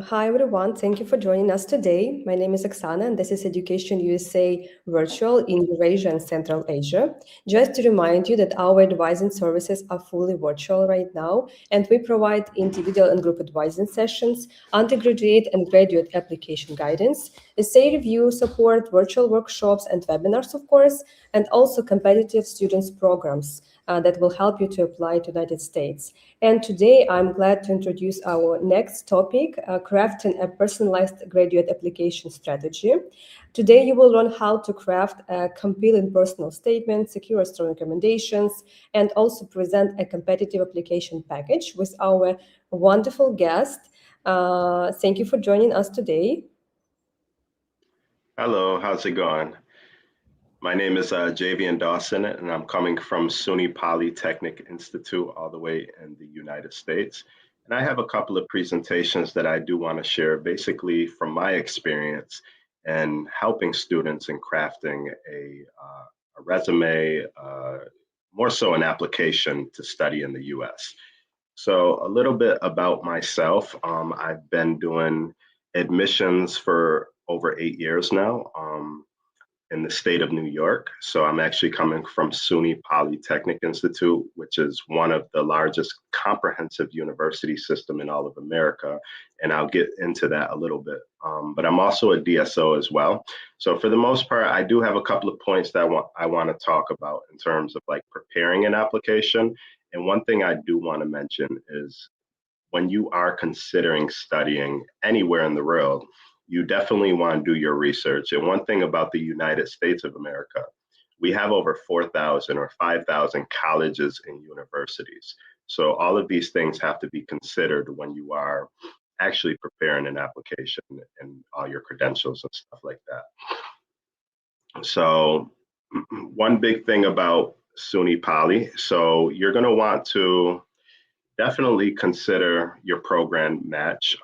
Hi everyone, thank you for joining us today. My name is Oksana and this is Education USA Virtual in Eurasia and Central Asia. Just to remind you that our advising services are fully virtual right now and we provide individual and group advising sessions, undergraduate and graduate application guidance, essay review support, virtual workshops and webinars of course, and also competitive students programs that will help you to apply to the United States. And today I'm glad to introduce our next topic, crafting a personalized graduate application strategy. Today you will learn how to craft a compelling personal statement, secure strong recommendations, and also present a competitive application package with our wonderful guest. Thank you for joining us today. Hello, how's it going? My name is Javian Dawson, and I'm coming from SUNY Polytechnic Institute all the way in the United States. And I have a couple of presentations that I do want to share, basically from my experience in helping students in crafting a resume, more so an application to study in the US. So a little bit about myself. I've been doing admissions for over 8 years now. In the state of New York. So I'm actually coming from SUNY Polytechnic Institute, which is one of the largest comprehensive university system in all of America. And I'll get into that a little bit. But I'm also a DSO as well. So for the most part, I do have a couple of points that I want to talk about in terms of like preparing an application. And one thing I do want to mention is when you are considering studying anywhere in the world, you definitely want to do your research. And one thing about the United States of America, we have over 4,000 or 5,000 colleges and universities. So all of these things have to be considered when you are actually preparing an application and all your credentials and stuff like that. So one big thing about SUNY Poly, so you're going to want to definitely consider your program match.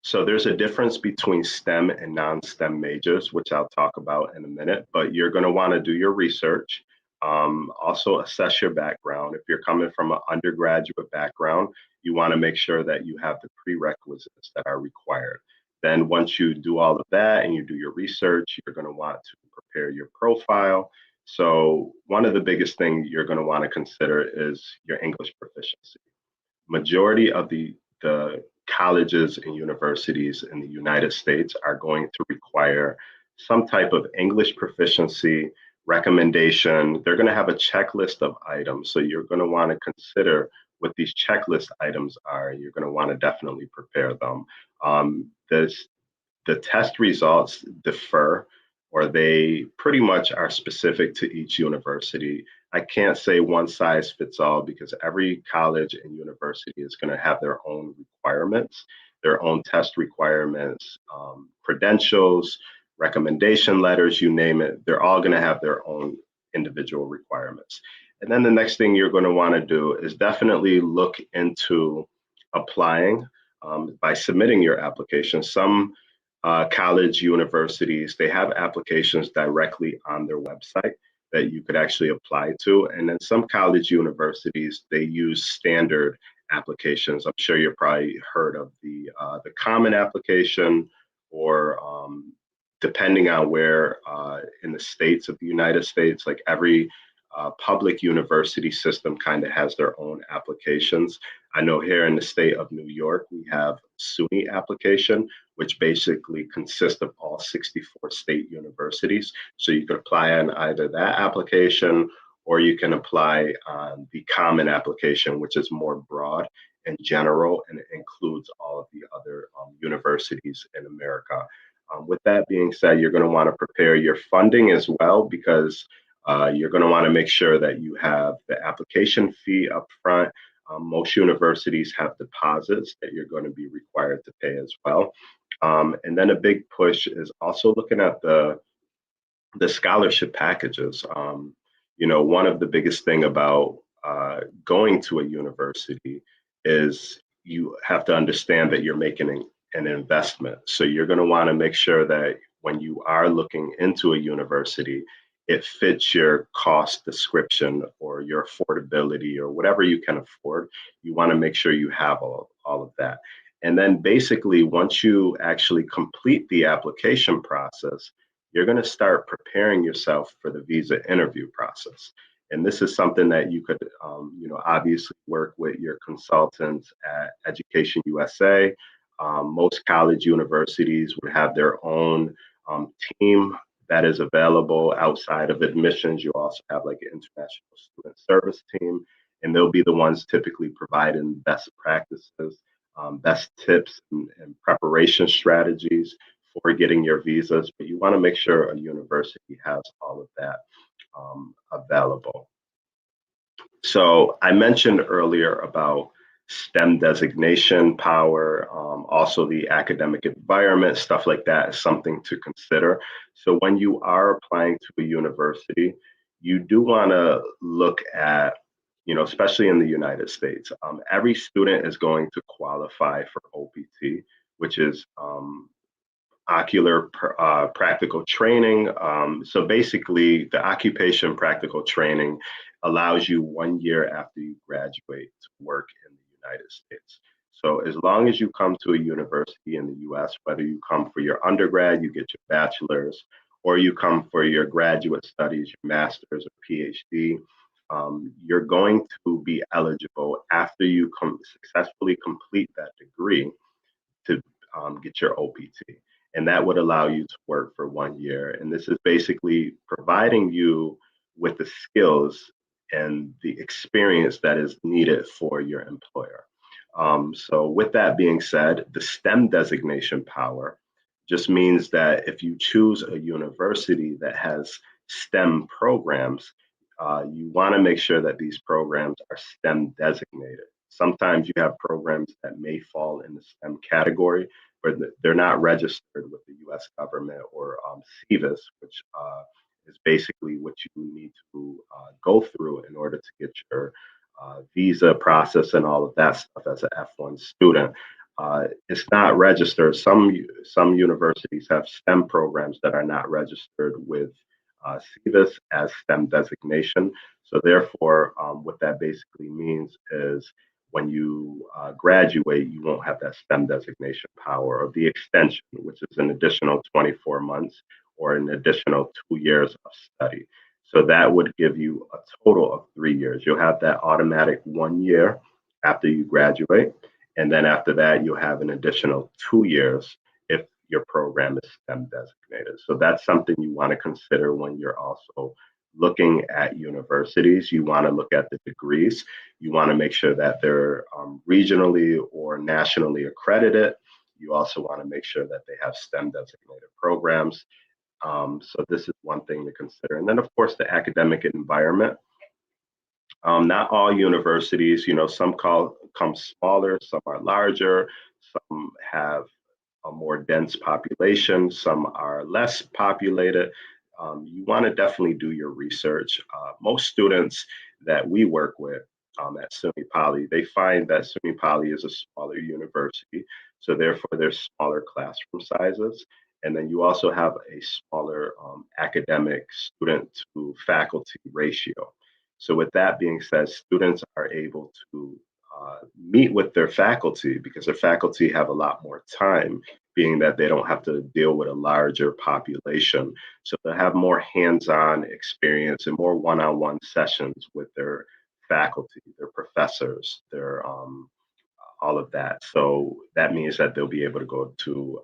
So there's a difference between STEM and non-STEM majors, which I'll talk about in a minute, but you're going to want to do your research. Also assess your background. If you're coming from an undergraduate background, you want to make sure that you have the prerequisites that are required. Then once you do all of that and you do your research, you're going to want to prepare your profile. So one of the biggest things you're going to want to consider is your English proficiency. Majority of the colleges and universities in the United States are going to require some type of English proficiency recommendation. They're going to have a checklist of items. So you're going to want to consider what these checklist items are. You're going to want to definitely prepare them. The test results differ, or they pretty much are specific to each university. I can't say one size fits all because every college and university is going to have their own requirements, their own test requirements, credentials, recommendation letters, you name it. They're all going to have their own individual requirements. And then the next thing you're going to want to do is definitely look into applying by submitting your application. Some college universities, they have applications directly on their website that you could actually apply to. And then some college universities, they use standard applications. I'm sure you've probably heard of the common application, or depending on where in the states of the United States, like every public university system kind of has their own applications. I know here in the state of New York, we have SUNY application, which basically consists of all 64 state universities. So you could apply on either that application, or you can apply on the common application, which is more broad and general, and it includes all of the other universities in America. With that being said, you're going to want to prepare your funding as well, because you're going to want to make sure that you have the application fee up front. Most universities have deposits that you're going to be required to pay as well. And then a big push is also looking at the scholarship packages. One of the biggest thing about going to a university is you have to understand that you're making an investment. So you're going to want to make sure that when you are looking into a university, it fits your cost description or your affordability or whatever you can afford. You want to make sure you have all of that. And then basically, once you actually complete the application process, you're going to start preparing yourself for the visa interview process. And this is something that you could, obviously work with your consultants at Education USA. Most college universities would have their own team that is available outside of admissions. You also have like an international student service team, and they'll be the ones typically providing best practices, best tips and preparation strategies for getting your visas. But you want to make sure a university has all of that available. So I mentioned earlier about STEM designation power, also the academic environment, stuff like that is something to consider. So when you are applying to a university, you do want to look at, especially in the United States, every student is going to qualify for OPT, which is ocular practical training. So basically, the occupation practical training allows you 1 year after you graduate to work in the United States. So as long as you come to a university in the US, whether you come for your undergrad, you get your bachelor's, or you come for your graduate studies, your master's or PhD, you're going to be eligible after you successfully complete that degree to get your OPT. And that would allow you to work for 1 year. And this is basically providing you with the skills and the experience that is needed for your employer. So, with that being said, the STEM designation power just means that if you choose a university that has STEM programs, you want to make sure that these programs are STEM designated. Sometimes you have programs that may fall in the STEM category, but they're not registered with the US government or SEVIS, which is basically what you need to go through in order to get your visa process and all of that stuff as an F1 student. It's not registered. Some universities have STEM programs that are not registered with SEVIS as STEM designation. So therefore, what that basically means is when you graduate, you won't have that STEM designation power or the extension, which is an additional 24 months or an additional 2 years of study. So that would give you a total of 3 years. You'll have that automatic 1 year after you graduate. And then after that, you'll have an additional 2 years if your program is STEM designated. So that's something you want to consider when you're also looking at universities. You want to look at the degrees. You want to make sure that they're regionally or nationally accredited. You also want to make sure that they have STEM designated programs. So this is one thing to consider. And then, of course, the academic environment. Not all universities, some come smaller, some are larger, some have a more dense population, some are less populated. You want to definitely do your research. Most students that we work with at SUNY Poly, they find that SUNY Poly is a smaller university, so therefore there's smaller classroom sizes. And then you also have a smaller academic student to faculty ratio. So with that being said, students are able to meet with their faculty because their faculty have a lot more time, being that they don't have to deal with a larger population. So they have more hands-on experience and more one-on-one sessions with their faculty, their professors, their all of that. So that means that they'll be able to go to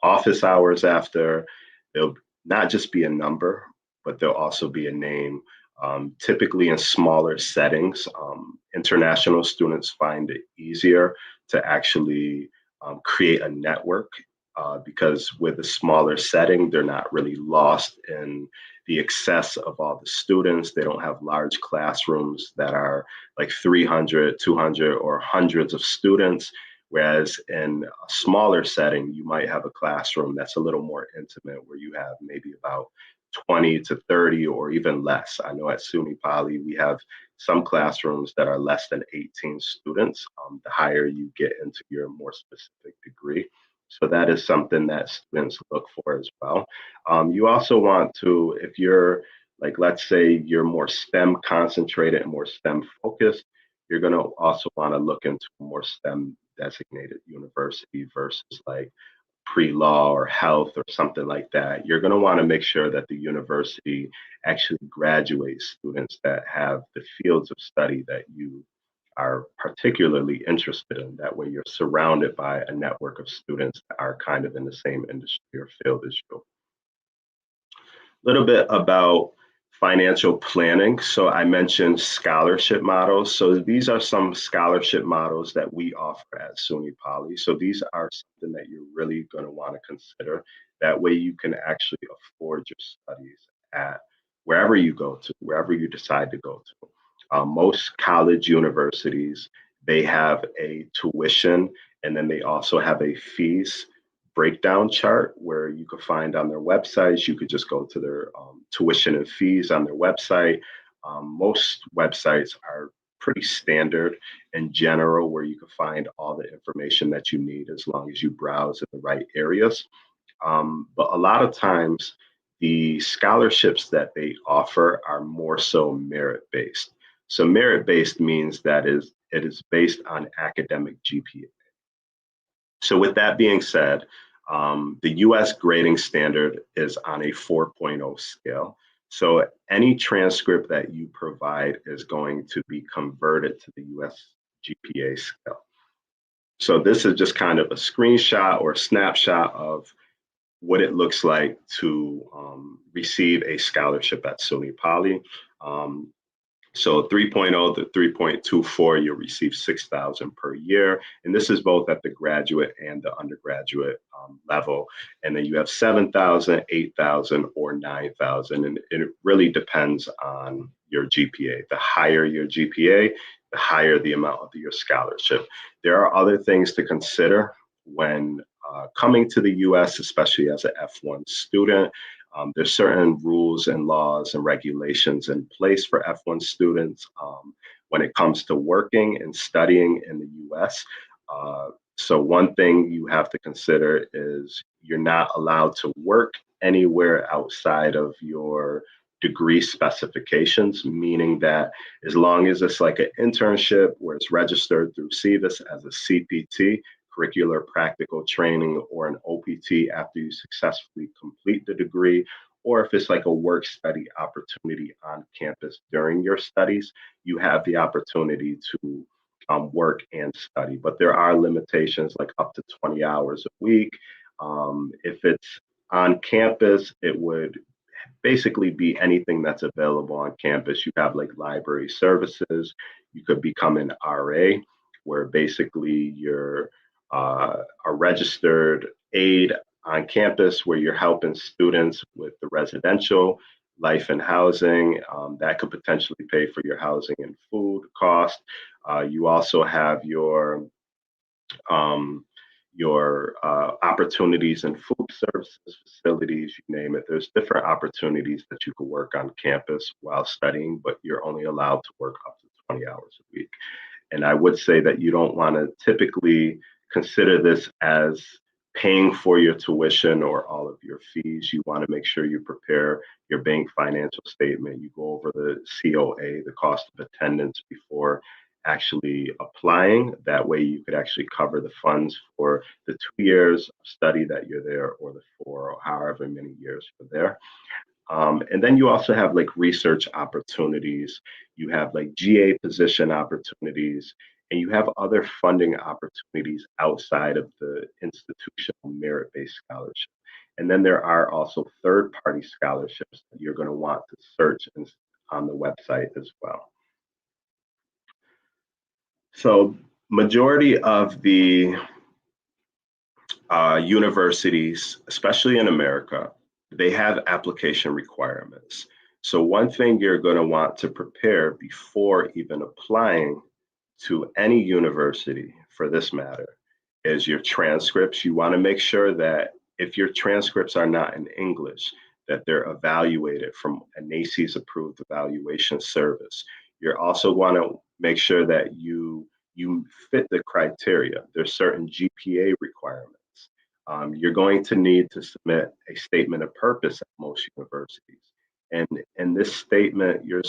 office hours after. They'll not just be a number, but they'll also be a name. Typically in smaller settings, international students find it easier to actually create a network because with a smaller setting, they're not really lost in the excess of all the students. They don't have large classrooms that are like 300, 200, or hundreds of students. Whereas in a smaller setting, you might have a classroom that's a little more intimate where you have maybe about 20 to 30 or even less. I know at SUNY Poly, we have some classrooms that are less than 18 students, the higher you get into your more specific degree. So that is something that students look for as well. You also want to, if you're like, let's say you're more STEM concentrated and more STEM focused, you're going to also want to look into more STEM designated university versus like pre-law or health or something like that. You're going to want to make sure that the university actually graduates students that have the fields of study that you are particularly interested in. That way you're surrounded by a network of students that are kind of in the same industry or field as you. A little bit about financial planning. So I mentioned scholarship models. So these are some scholarship models that we offer at SUNY Poly. So these are something that you're really going to want to consider. That way you can actually afford your studies at wherever you go to, wherever you decide to go to. Most college universities, they have a tuition and then they also have a fees breakdown chart where you could find on their websites. You could just go to their tuition and fees on their website. Most websites are pretty standard in general, where you can find all the information that you need as long as you browse in the right areas. But a lot of times, the scholarships that they offer are more so merit based. So merit based means that it is based on academic GPA. So with that being said, the US grading standard is on a 4.0 scale. So any transcript that you provide is going to be converted to the US GPA scale. So this is just kind of a screenshot or a snapshot of what it looks like to receive a scholarship at SUNY Poly. So 3.0 to 3.24, you'll receive 6,000 per year. And this is both at the graduate and the undergraduate level. And then you have 7,000, 8,000, or 9,000. And it really depends on your GPA. The higher your GPA, the higher the amount of your scholarship. There are other things to consider when coming to the US, especially as an F1 student. There's certain rules and laws and regulations in place for F1 students when it comes to working and studying in the US. So one thing you have to consider is you're not allowed to work anywhere outside of your degree specifications, meaning that as long as it's like an internship where it's registered through SEVIS as a CPT, curricular practical training, or an OPT after you successfully complete the degree, or if it's like a work study opportunity on campus during your studies, you have the opportunity to work and study. But there are limitations like up to 20 hours a week. If it's on campus, it would basically be anything that's available on campus. You have like library services. You could become an RA, where basically you're a registered aide on campus where you're helping students with the residential life and housing. That could potentially pay for your housing and food cost. You also have um, your opportunities in food services facilities, you name it. There's different opportunities that you can work on campus while studying, but you're only allowed to work up to 20 hours a week. And I would say that you don't want to typically consider this as paying for your tuition or all of your fees. You want to make sure you prepare your bank financial statement. You go over the COA, the cost of attendance, before actually applying. That way you could actually cover the funds for the 2 years of study that you're there, or the 4 or however many years you're there. And then you also have like research opportunities, you have like GA position opportunities, and you have other funding opportunities outside of the institutional merit-based scholarship. And then there are also third-party scholarships that you're going to want to search on the website as well. So majority of the universities, especially in America, they have application requirements. So one thing you're going to want to prepare before even applying to any university, for this matter, is your transcripts. You want to make sure that if your transcripts are not in English, that they're evaluated from a NACCES approved evaluation service. You're also want to make sure that you fit the criteria. There's certain GPA requirements. You're going to need to submit a statement of purpose at most universities. And in this statement, you're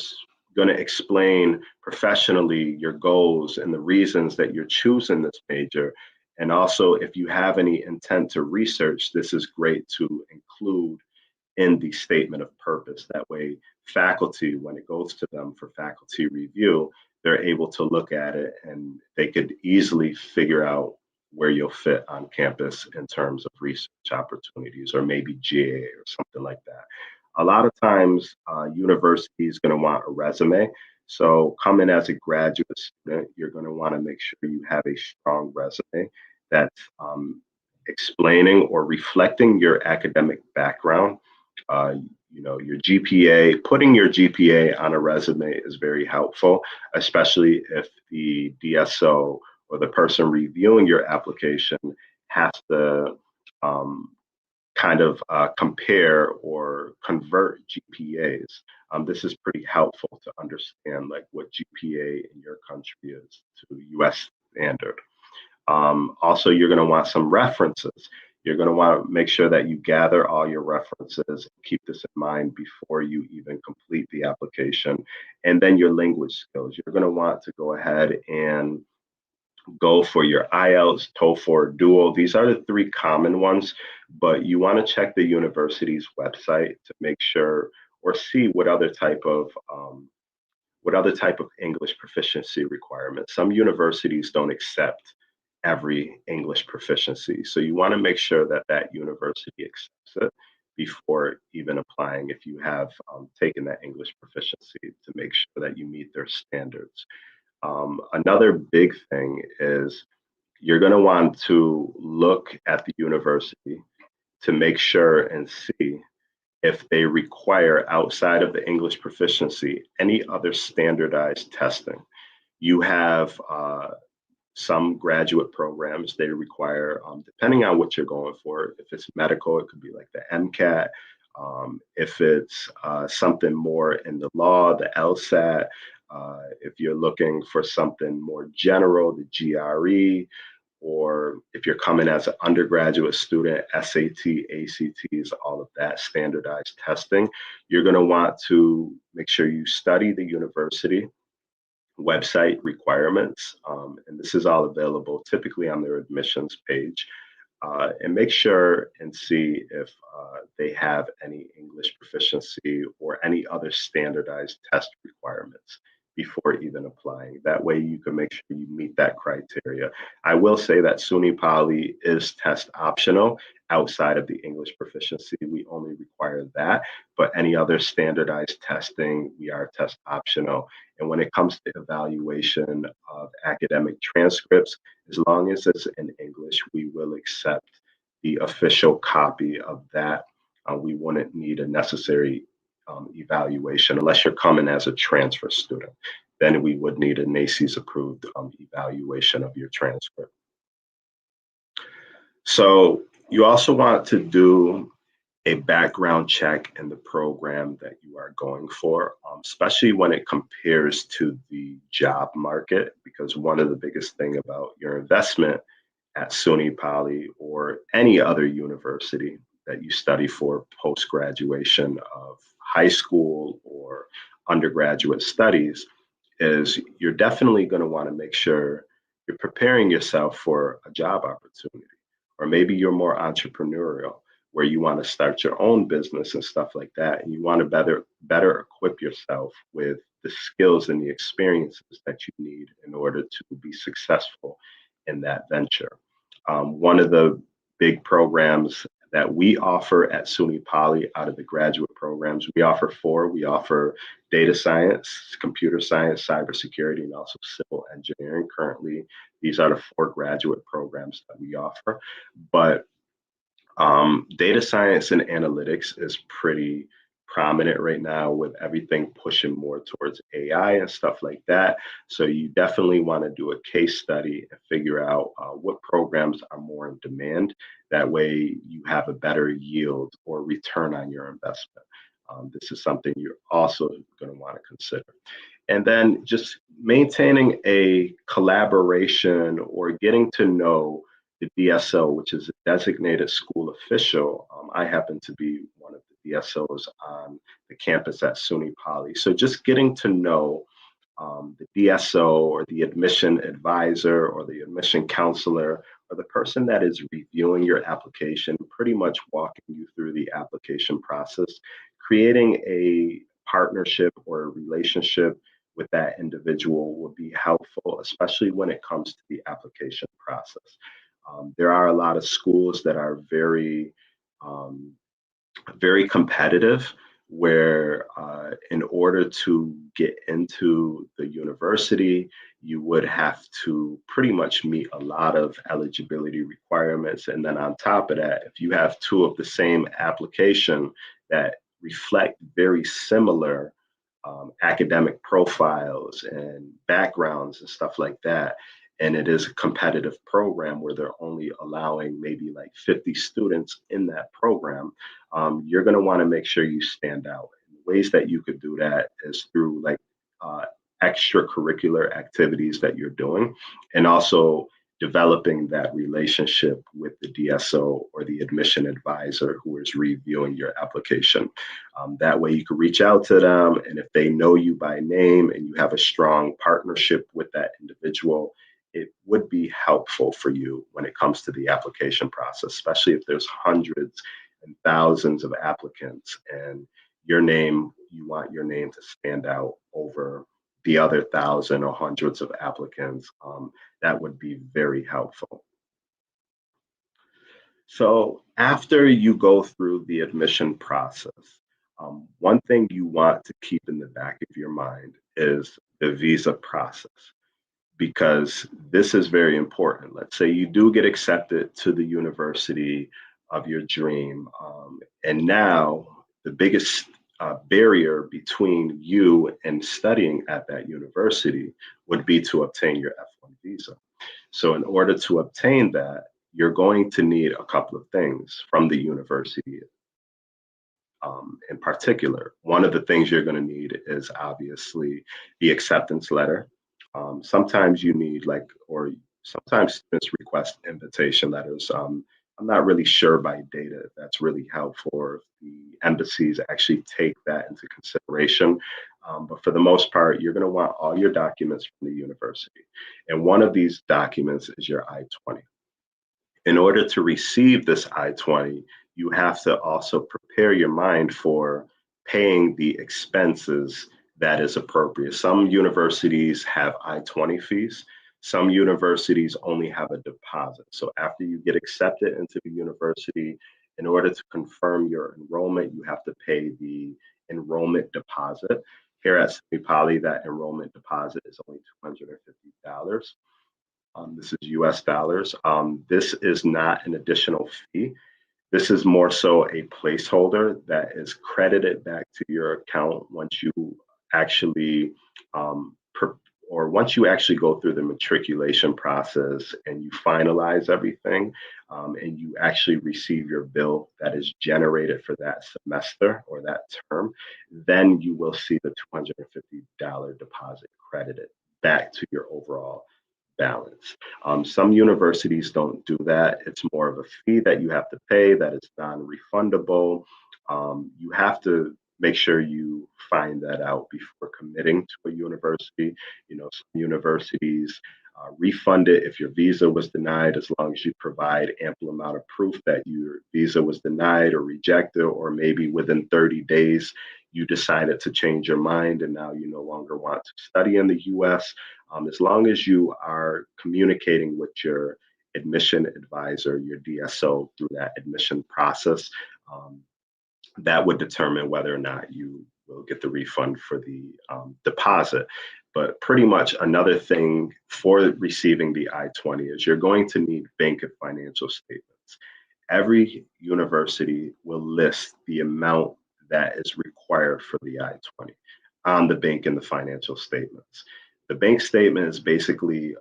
going to explain professionally your goals and the reasons that you're choosing this major. And also, if you have any intent to research, this is great to include in the statement of purpose. That way, faculty, when it goes to them for faculty review, they're able to look at it and they could easily figure out where you'll fit on campus in terms of research opportunities or maybe GA or something like that. A lot of times, university is going to want a resume. So, coming as a graduate student, you're going to want to make sure you have a strong resume that's explaining or reflecting your academic background. uh, your GPA, putting your GPA on a resume is very helpful, especially if the DSO or the person reviewing your application has to um, kind of compare or convert GPAs. This is pretty helpful to understand like what GPA in your country is to US standard. Also, you're going to want some references. You're going to want to make sure that you gather all your references, keep this in mind before you even complete the application. And then your language skills. You're going to want to go ahead and go for your IELTS, TOEFL, or Duo. These are the three common ones, but you want to check the university's website to make sure or see what other type of English proficiency requirements. Some universities don't accept every English proficiency. So you want to make sure that that university accepts it before even applying if you have taken that English proficiency to make sure that you meet their standards. Another big thing is you're going to want to look at the university to make sure and see if they require outside of the English proficiency any other standardized testing. You have some graduate programs they require, depending on what you're going for. If it's medical, it could be like the MCAT. If it's something more in the law, the LSAT. If you're looking for something more general, the GRE, or if you're coming as an undergraduate student, SAT, ACTs, all of that standardized testing, you're going to want to make sure you study the university website requirements. And this is all available typically on their admissions page. And make sure and see if they have any English proficiency or any other standardized test requirements before even applying. That way you can make sure you meet that criteria. I will say that SUNY Poly is test optional outside of the English proficiency. We only require that, but any other standardized testing, we are test optional. And when it comes to evaluation of academic transcripts, as long as it's in English, we will accept the official copy of that. We wouldn't need a necessary evaluation unless you're coming as a transfer student. Then we would need a NACCES approved evaluation of your transcript. So you also want to do a background check in the program that you are going for, especially when it compares to the job market, because one of the biggest thing about your investment at SUNY Poly or any other university that you study for post-graduation of high school or undergraduate studies is you're definitely going to want to make sure you're preparing yourself for a job opportunity, or maybe you're more entrepreneurial where you want to start your own business and stuff like that, and you want to better equip yourself with the skills and the experiences that you need in order to be successful in that venture. One of the big programs that we offer at SUNY Poly out of the graduate programs, we offer four. We offer data science, computer science, cybersecurity, and also civil engineering. Currently, these are the four graduate programs that we offer. But data science and analytics is pretty prominent right now with everything pushing more towards AI and stuff like that. So you definitely want to do a case study and figure out what programs are more in demand. That way you have a better yield or return on your investment. This is something you're also going to want to consider. And then just maintaining a collaboration or getting to know the DSO, which is a designated school official. I happen to be one of the DSOs on the the campus at SUNY Poly. So just getting to know the DSO or the admission advisor or the admission counselor or the person that is reviewing your application, pretty much walking you through the application process, creating a partnership or a relationship with that individual would be helpful, especially when it comes to the application process. There are a lot of schools that are um, very competitive, where in order to get into the university, you would have to pretty much meet a lot of eligibility requirements. And then on top of that, if you have two of the same application that reflect very similar academic profiles and backgrounds and stuff like that, and it is a competitive program where they're only allowing maybe like 50 students in that program, you're going to want to make sure you stand out. And ways that you could do that is through like uh, extracurricular activities that you're doing, and also developing that relationship with the DSO or the admission advisor who is reviewing your application. That way you can reach out to them, and if they know you by name and you have a strong partnership with that individual, it would be helpful for you when it comes to the application process, especially if there's hundreds and thousands of applicants and you want your name to stand out over the other thousand or hundreds of applicants. That would be very helpful. So after you go through the admission process, one thing you want to keep in the back of your mind is the visa process, because this is very important. Let's say you do get accepted to the university of your dream, and now the biggest barrier between you and studying at that university would be to obtain your F1 visa. So, in order to obtain that, you're going to need a couple of things from the university. In particular, one of the things you're going to need is obviously the acceptance letter. Sometimes you need sometimes students request invitation letters. I'm not really sure by data if that's really helpful or if the embassies actually take that into consideration. But for the most part, you're going to want all your documents from the university. And one of these documents is your I-20. In order to receive this I-20, you have to also prepare your mind for paying the expenses that is appropriate. Some universities have I-20 fees. Some universities only have a deposit. So after you get accepted into the university, in order to confirm your enrollment, you have to pay the enrollment deposit. Here at SUNY Poly, that enrollment deposit is only $250. This is US dollars. This is not an additional fee. This is more so a placeholder that is credited back to your account once you actually, once you actually go through the matriculation process and you finalize everything, and you actually receive your bill that is generated for that semester or that term, then you will see the $250 deposit credited back to your overall balance. Some universities don't do that. It's more of a fee that you have to pay that is non-refundable. You have to make sure you find that out before committing to a university. Some universities refund it if your visa was denied, as long as you provide ample amount of proof that your visa was denied or rejected, or maybe within 30 days you decided to change your mind and now you no longer want to study in the US. As long as you are communicating with your admission advisor, your DSO, through that admission process, that would determine whether or not you will get the refund for the deposit. But pretty much another thing for receiving the I-20 is you're going to need bank and financial statements. Every university will list the amount that is required for the I-20 on the bank and the financial statements. The bank statement is basically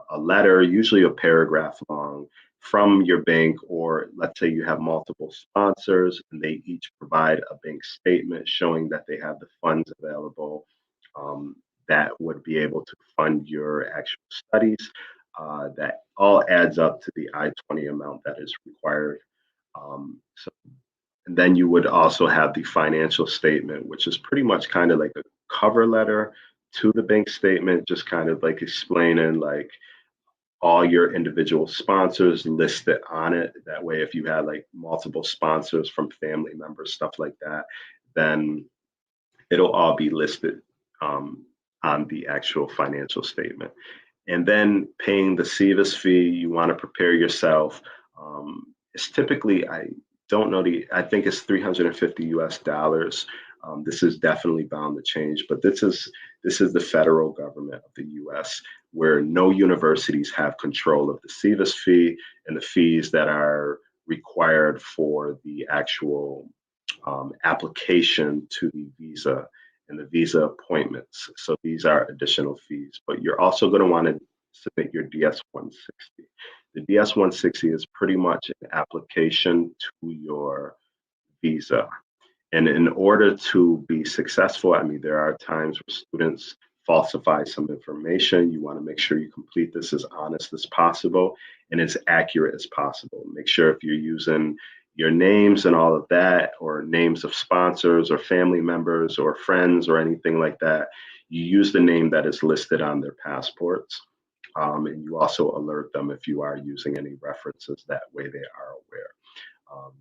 a letter, usually a paragraph long, from your bank, or let's say you have multiple sponsors and they each provide a bank statement showing that they have the funds available that would be able to fund your actual studies. That all adds up to the I-20 amount that is required. So And then you would also have the financial statement, which is pretty much kind of like a cover letter to the bank statement, just kind of like explaining like all your individual sponsors listed on it. That way, if you had like multiple sponsors from family members, stuff like that, then it'll all be listed um, on the actual financial statement. And then paying the SEVIS fee, you want to prepare yourself. It's typically, I don't know I think it's 350 US dollars. This is definitely bound to change, but this is the federal government of the US, where no universities have control of the SEVIS fee and the fees that are required for the actual application to the visa and the visa appointments. So these are additional fees, but you're also going to want to submit your DS-160. The DS-160 is pretty much an application to your visa. And in order to be successful, I mean, there are times where students falsify some information. You want to make sure you complete this as honest as possible and as accurate as possible. Make sure if you're using your names and all of that, or names of sponsors or family members or friends or anything like that, you use the name that is listed on their passports. And you also alert them if you are using any references. That way they are aware.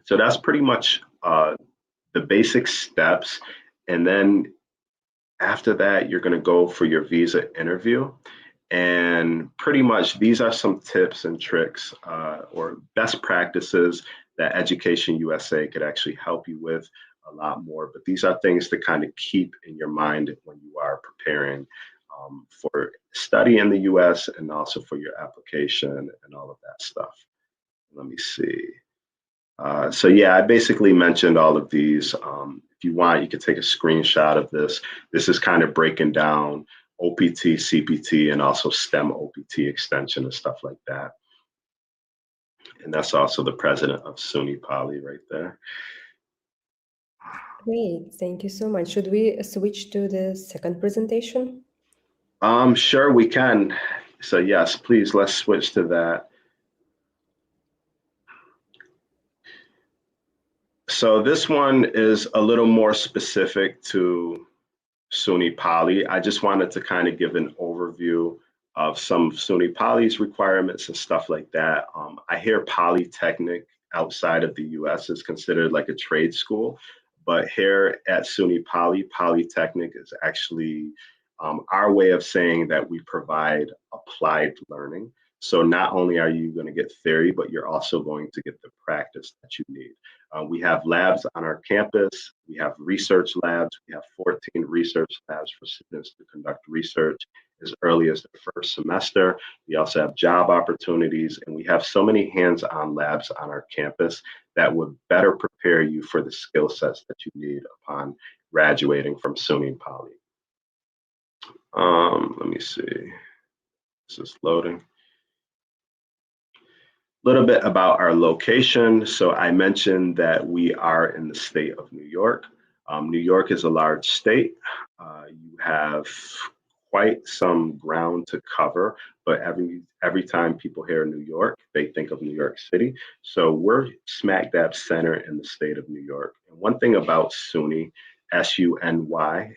So that's pretty much the basic steps. And then after that, you're going to go for your visa interview. And pretty much these are some tips and tricks or best practices that Education USA could actually help you with a lot more. But these are things to kind of keep in your mind when you are preparing for study in the US and also for your application and all of that stuff. Let me see. So yeah, I basically mentioned all of these. If you want, you can take a screenshot of this. This is kind of breaking down OPT, CPT, and also STEM OPT extension and stuff like that. And that's also the president of SUNY Poly right there. Great, thank you so much. Should we switch to the second presentation? Sure, we can. So yes, please, let's switch to that. So this one is a little more specific to SUNY Poly. I just wanted to kind of give an overview of some of SUNY Poly's requirements and stuff like that. I hear Polytechnic outside of the US is considered like a trade school, but here at SUNY Poly, Polytechnic is actually our way of saying that we provide applied learning. So not only are you going to get theory, but you're also going to get the practice that you need. We have labs on our campus. We have research labs. We have 14 research labs for students to conduct research as early as the first semester. We also have job opportunities, and we have so many hands-on labs on our campus that would better prepare you for the skill sets that you need upon graduating from SUNY Poly. Let me see. This is loading. Little bit about our location. So I mentioned that we are in the state of New York. New York is a large state. You have quite some ground to cover, but every time people hear New York, they think of New York City. So we're smack dab center in the state of New York. And one thing about SUNY, SUNY,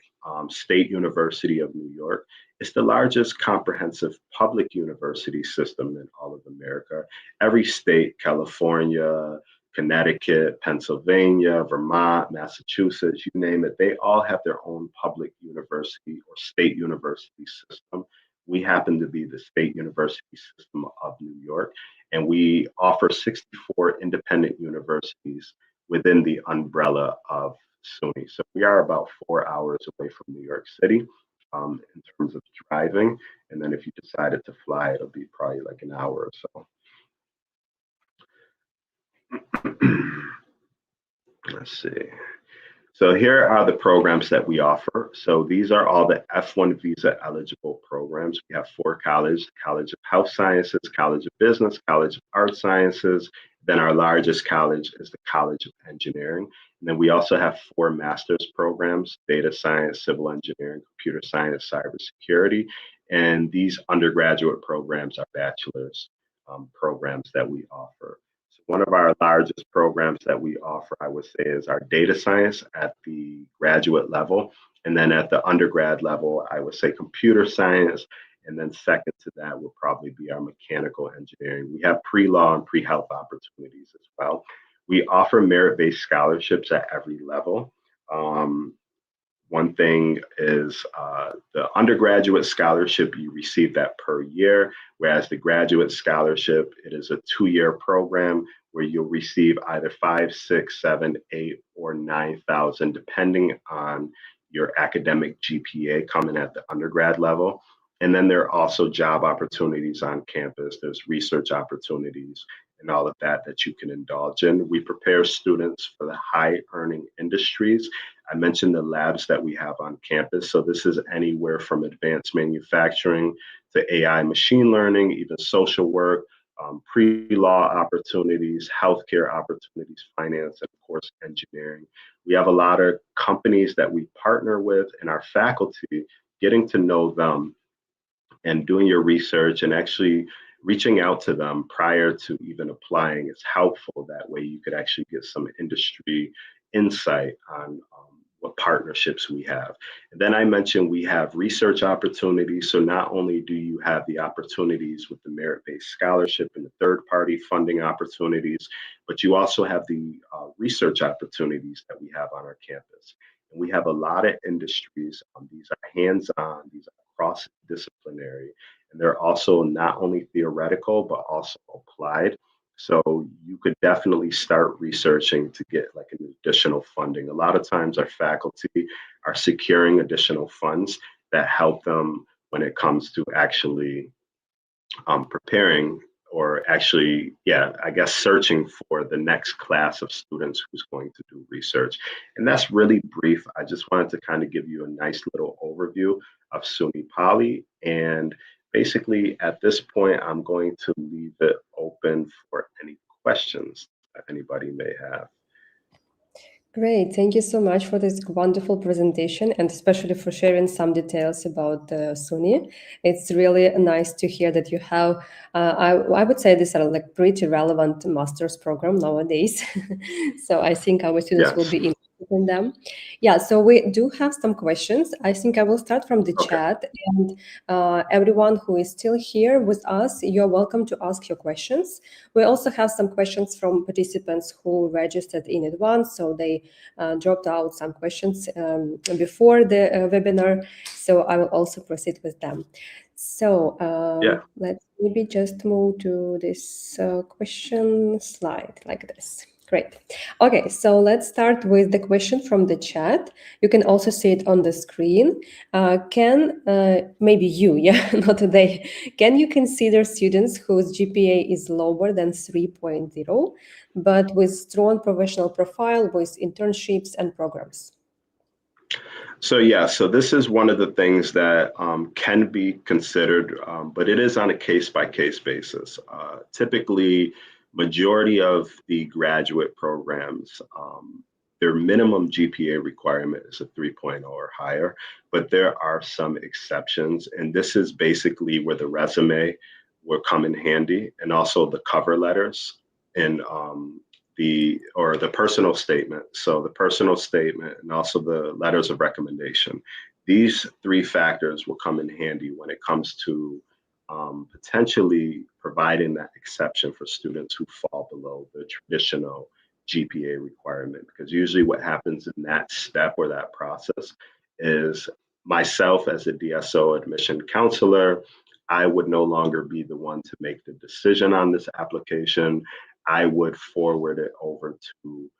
State University of New York, it's the largest comprehensive public university system in all of America. Every state, California, Connecticut, Pennsylvania, Vermont, Massachusetts, you name it, they all have their own public university or state university system. We happen to be the State University System of New York, and we offer 64 independent universities within the umbrella of SUNY. So we are about 4 hours away from New York City in terms of driving. And then if you decided to fly, it'll be probably like an hour or so. Let's see. So here are the programs that we offer. So these are all the F1 visa eligible programs. We have 4 colleges: College of Health Sciences, College of Business, College of Art Sciences. Then our largest college is the College of Engineering. And then we also have 4 master's programs: data science, civil engineering, computer science, cybersecurity. And these undergraduate programs are bachelor's programs that we offer. So One of our largest programs that we offer, I would say, is our data science at the graduate level. And then at the undergrad level, I would say computer science. And then second to that would probably be our mechanical engineering. We have pre-law and pre-health opportunities as well. We offer merit-based scholarships at every level. One thing is the undergraduate scholarship, you receive that per year, whereas the graduate scholarship, it is a 2-year program where you'll receive either 5, 6, 7, 8, or 9,000, depending on your academic GPA coming at the undergrad level. And then there are also job opportunities on campus. There's research opportunities and all of that that you can indulge in. We prepare students for the high earning industries. I mentioned the labs that we have on campus. So this is anywhere from advanced manufacturing to AI machine learning, even social work, pre-law opportunities, healthcare opportunities, finance, and of course, engineering. We have a lot of companies that we partner with, and our faculty, getting to know them and doing your research and actually reaching out to them prior to even applying is helpful. That way you could actually get some industry insight on what partnerships we have. And then I mentioned we have research opportunities. So not only do you have the opportunities with the merit-based scholarship and the third-party funding opportunities, but you also have the research opportunities that we have on our campus. And we have a lot of industries. These are hands-on, these are cross-disciplinary, and they're also not only theoretical, but also applied. So you could definitely start researching to get like an additional funding. A lot of times our faculty are securing additional funds that help them when it comes to actually preparing or actually, I guess searching for the next class of students who's going to do research. And that's really brief. I just wanted to kind of give you a nice little overview of SUNY Poly. And basically at this point, I'm going to leave it open for any questions that anybody may have. Great. Thank you so much for this wonderful presentation and especially for sharing some details about SUNY. It's really nice to hear that you have, I would say these are like pretty relevant master's program nowadays. So I think our students will be interested in them. Yeah, so we do have some questions. I think I will start from the chat, and everyone who is still here with us, you're welcome to ask your questions. We also have some questions from participants who registered in advance, so they dropped out some questions before the webinar, so I will also proceed with them. So let's maybe just move to this question slide like this. Great. Okay, so let's start with the question from the chat. You can also see it on the screen. Maybe you, not they, can you consider students whose GPA is lower than 3.0, but with strong professional profile with internships and programs? So so this is one of the things that can be considered, but it is on a case-by-case basis. Typically, majority of the graduate programs, their minimum GPA requirement is a 3.0 or higher, but there are some exceptions. And this is basically where the resume will come in handy, and also the cover letters and the personal statement. So the personal statement and also the letters of recommendation. These 3 factors will come in handy when it comes to potentially providing that exception for students who fall below the traditional GPA requirement. Because usually what happens in that step or that process is myself as a DSO admission counselor, I would no longer be the one to make the decision on this application. I would forward it over to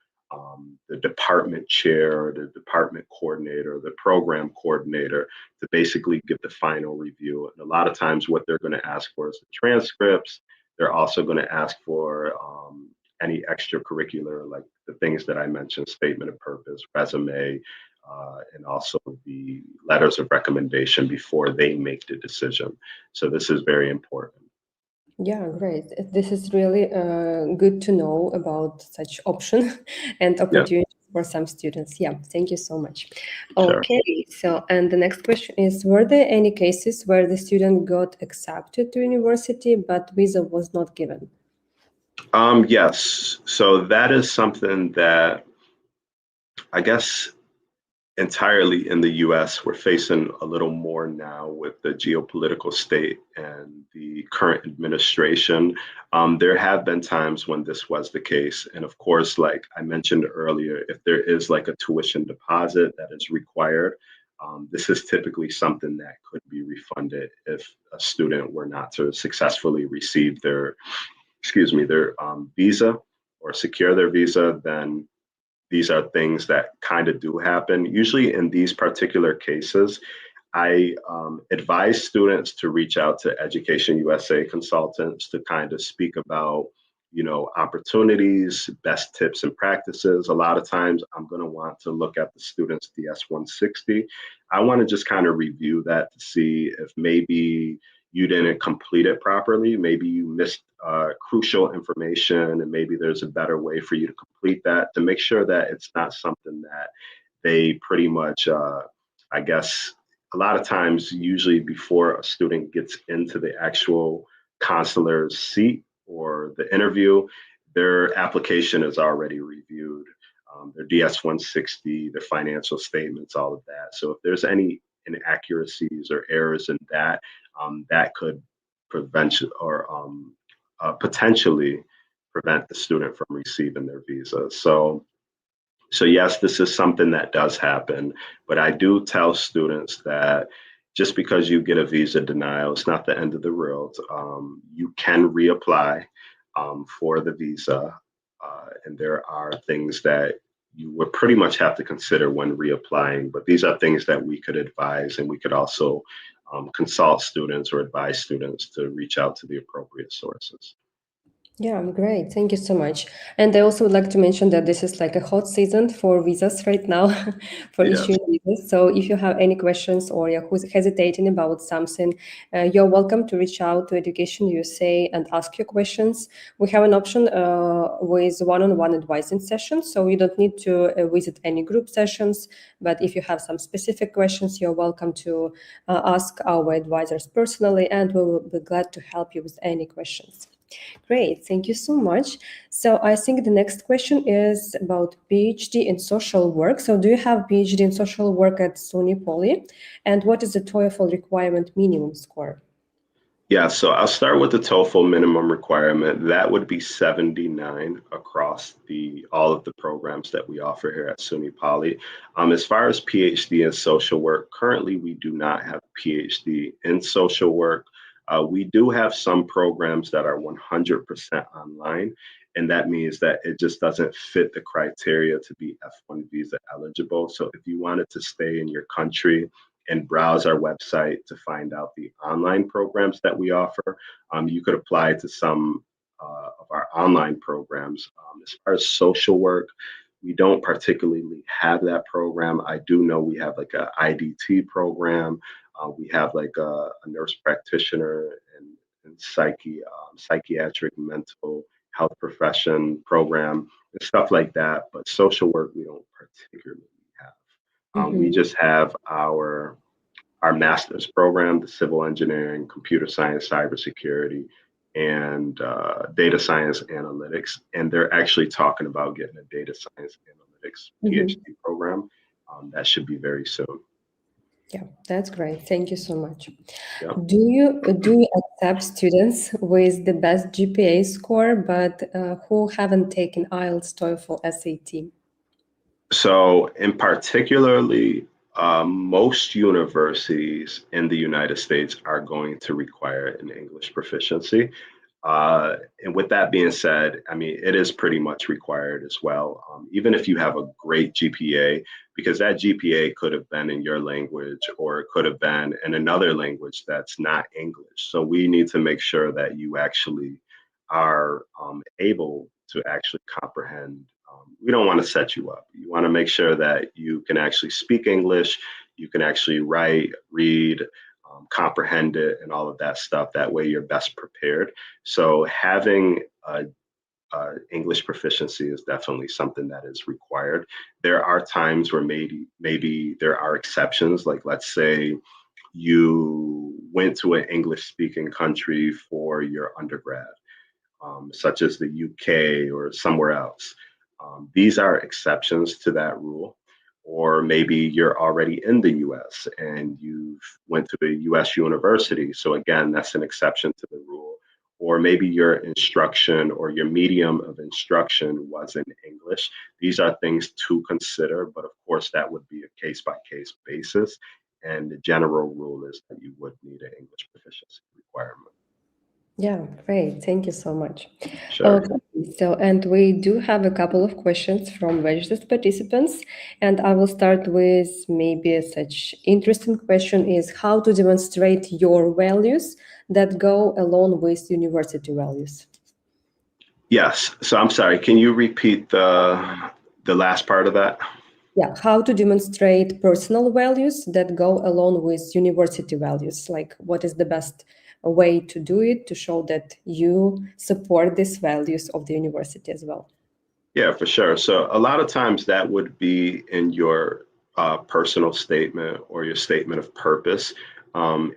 the department chair, or the department coordinator, the program coordinator, to basically give the final review. And a lot of times what they're going to ask for is the transcripts. They're also going to ask for any extracurricular, like the things that I mentioned, statement of purpose, resume, and also the letters of recommendation before they make the decision. So this is very important. Yeah, great. This is really good to know about such option and opportunities for some students. Yeah, thank you so much. Okay, so and the next question is, were there any cases where the student got accepted to university but visa was not given? Yes. So that is something that I guess entirely in the US, we're facing a little more now with the geopolitical state and the current administration. There have been times when this was the case. And of course, like I mentioned earlier, if there is like a tuition deposit that is required, this is typically something that could be refunded if a student were not to successfully receive their, their visa or secure their visa, then these are things that kind of do happen. Usually, in these particular cases, I advise students to reach out to Education USA consultants to kind of speak about, opportunities, best tips and practices. A lot of times, I'm going to want to look at the student's DS-160. I want to just kind of review that to see if maybe you didn't complete it properly. Maybe you missed crucial information, and maybe there's a better way for you to complete that to make sure that it's not something that they pretty much, I guess, a lot of times, usually before a student gets into the actual consular seat or the interview, their application is already reviewed, their DS-160, their financial statements, all of that. So if there's any inaccuracies or errors in that, that could prevent or potentially prevent the student from receiving their visa. So yes, this is something that does happen, but I do tell students that just because you get a visa denial, it's not the end of the world. You can reapply for the visa, and there are things that you would pretty much have to consider when reapplying. But these are things that we could advise, and we could also consult students or advise students to reach out to the appropriate sources. Yeah, great. Thank you so much. And I also would like to mention that this is like a hot season for visas right now, for Yes. issuing visas. So if you have any questions or you're who's hesitating about something, you're welcome to reach out to Education USA and ask your questions. We have an option with one-on-one advising sessions, so you don't need to visit any group sessions. But if you have some specific questions, you're welcome to ask our advisors personally, and we will be glad to help you with any questions. Great, thank you so much. So I think the next question is about PhD in social work. So do you have PhD in social work at SUNY Poly? And what is the TOEFL requirement minimum score? Yeah, so I'll start with the TOEFL minimum requirement. That would be 79 across the all of the programs that we offer here at SUNY Poly. As far as PhD in social work, currently we do not have PhD in social work. We do have some programs that are 100% online, and that means that it just doesn't fit the criteria to be F1 visa eligible. So if you wanted to stay in your country and browse our website to find out the online programs that we offer, you could apply to some of our online programs. As far as social work, we don't particularly have that program. I do know we have like a IDT program. We have like a nurse practitioner and psychiatric mental health profession program and stuff like that. But social work, we don't particularly have. We Mhm. just have our master's program, the civil engineering, computer science, cybersecurity, and data science analytics. And they're actually talking about getting a data science analytics Mhm. PhD program. That should be very soon. Yeah, that's great. Thank you so much. Yeah. Do you accept students with the best GPA score, but who haven't taken IELTS, TOEFL, SAT? So, in particularly, most universities in the United States are going to require an English proficiency. And with that being said, I mean, it is pretty much required as well. Even if you have a great GPA, because that GPA could have been in your language or it could have been in another language that's not English. So we need to make sure that you actually are able to actually comprehend. We don't want to set you up. You want to make sure that you can actually speak English, you can actually write, read, comprehend it, and all of that stuff. That way, you're best prepared. So having English proficiency is definitely something that is required. There are times where maybe there are exceptions. Like let's say you went to an English speaking country for your undergrad. such as the UK or somewhere else. These are exceptions to that rule. Or maybe you're already in the US and you've went to a US university. So again, that's an exception to the rule. Or maybe your instruction or your medium of instruction was in English. These are things to consider, but of course that would be a case by case basis. And the general rule is that you would need an English proficiency requirement. Yeah, great. Thank you so much. Sure. Okay, so and we do have a couple of questions from registered participants, and I will start with maybe such interesting question is how to demonstrate your values that go along with university values. Yes. So I'm sorry, can you repeat the last part of that? Yeah, how to demonstrate personal values that go along with university values? Like, what is the best way to do it to show that you support these values of the university as well? Yeah, for sure. So a lot of times that would be in your personal statement or your statement of purpose.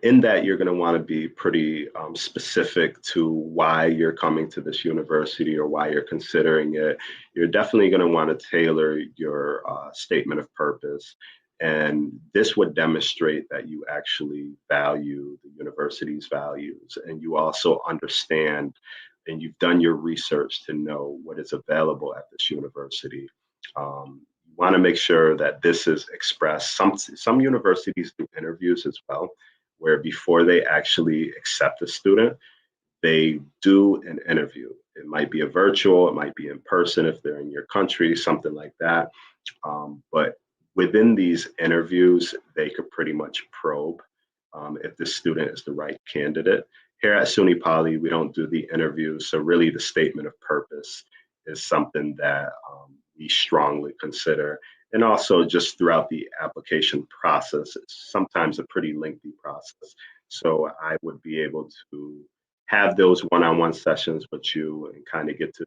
In that, you're going to want to be pretty specific to why you're coming to this university or why you're considering it. You're definitely going to want to tailor your statement of purpose. And this would demonstrate that you actually value the university's values and you also understand and you've done your research to know what is available at this university. You want to make sure that this is expressed. Some universities do interviews as well, where before they actually accept a student, they do an interview. It might be a virtual, it might be in person if they're in your country, something like that. But within these interviews, they could pretty much probe if the student is the right candidate. Here at SUNY Poly, we don't do the interviews. So really the statement of purpose is something that we strongly consider. And also just throughout the application process, it's sometimes a pretty lengthy process. So I would be able to have those one-on-one sessions with you and kind of get to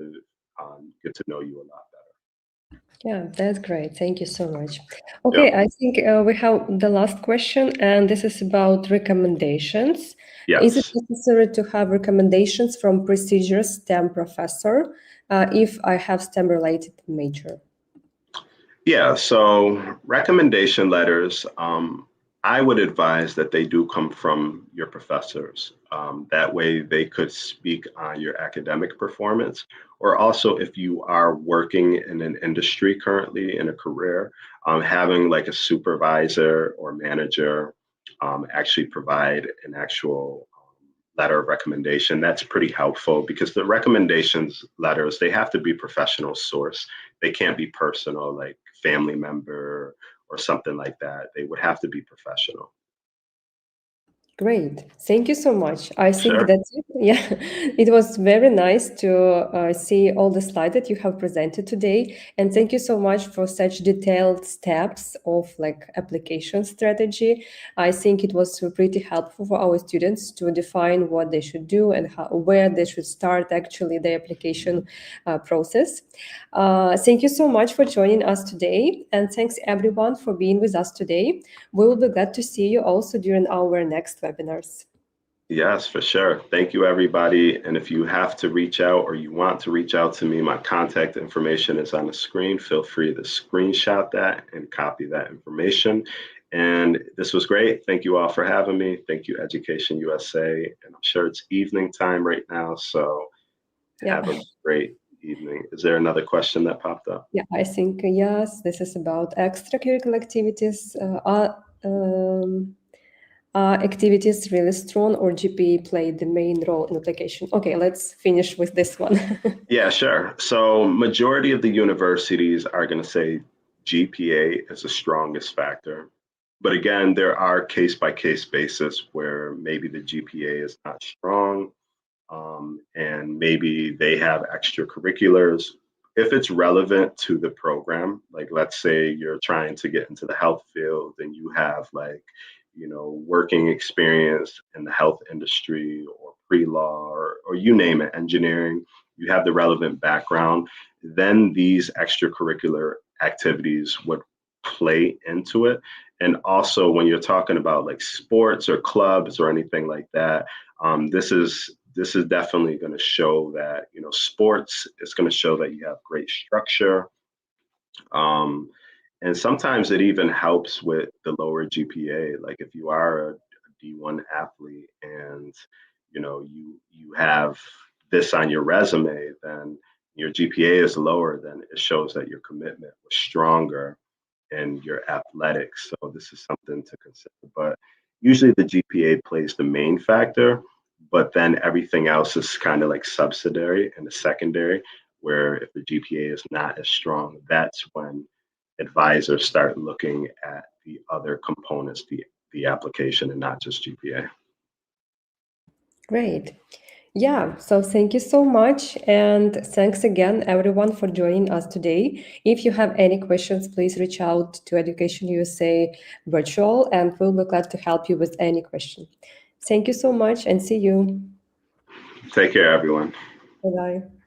know you a lot better. Yeah, that's great. Thank you so much. Yeah. Okay, I think we have the last question, and this is about recommendations. Is it Yes. necessary to have recommendations from prestigious STEM professor if I have STEM-related major? Yeah, so recommendation letters, I would advise that they do come from your professors. That way they could speak on your academic performance, or also if you are working in an industry currently in a career, having like a supervisor or manager actually provide an actual letter of recommendation. That's pretty helpful because the recommendations letters, they have to be professional source. They can't be personal, like family member or something like that. They would have to be professional. Great. Thank you so much. I think Sure. that's it. Yeah, it was very nice to see all the slides that you have presented today. And thank you so much for such detailed steps of like application strategy. I think it was pretty helpful for our students to define what they should do and where they should start actually the application process. Thank you so much for joining us today. And thanks everyone for being with us today. We will be glad to see you also during our next webinars. Yes, for sure. Thank you, everybody. And if you have to reach out or you want to reach out to me, my contact information is on the screen. Feel free to screenshot that and copy that information. And this was great. Thank you all for having me. Thank you, Education USA. And I'm sure it's evening time right now. So Yeah. have a great evening. Is there another question that popped up? Yeah, I think yes, this is about extracurricular activities. Activities really strong or GPA played the main role in application? Okay, let's finish with this one. Yeah, sure. So majority of the universities are going to say GPA is the strongest factor. But again, there are case by case basis where maybe the GPA is not strong and maybe they have extracurriculars. If it's relevant to the program, like let's say you're trying to get into the health field and you have like, working experience in the health industry or pre-law or you name it, engineering, you have the relevant background, then these extracurricular activities would play into it. And also when you're talking about like sports or clubs or anything like that, this is this is definitely going to show that, sports is going to show that you have great structure. And sometimes it even helps with the lower GPA. Like if you are a D1 athlete and you have this on your resume, then your GPA is lower, then it shows that your commitment was stronger in your athletics. So this is something to consider. But usually the GPA plays the main factor, but then everything else is kind of like subsidiary and the secondary, where if the GPA is not as strong, that's when advisors start looking at the other components, the application, and not just GPA. Great. Yeah, so thank you so much. And thanks again, everyone, for joining us today. If you have any questions, please reach out to Education USA Virtual, and we'll be glad to help you with any question. Thank you so much, and see you. Take care, everyone. Bye-bye.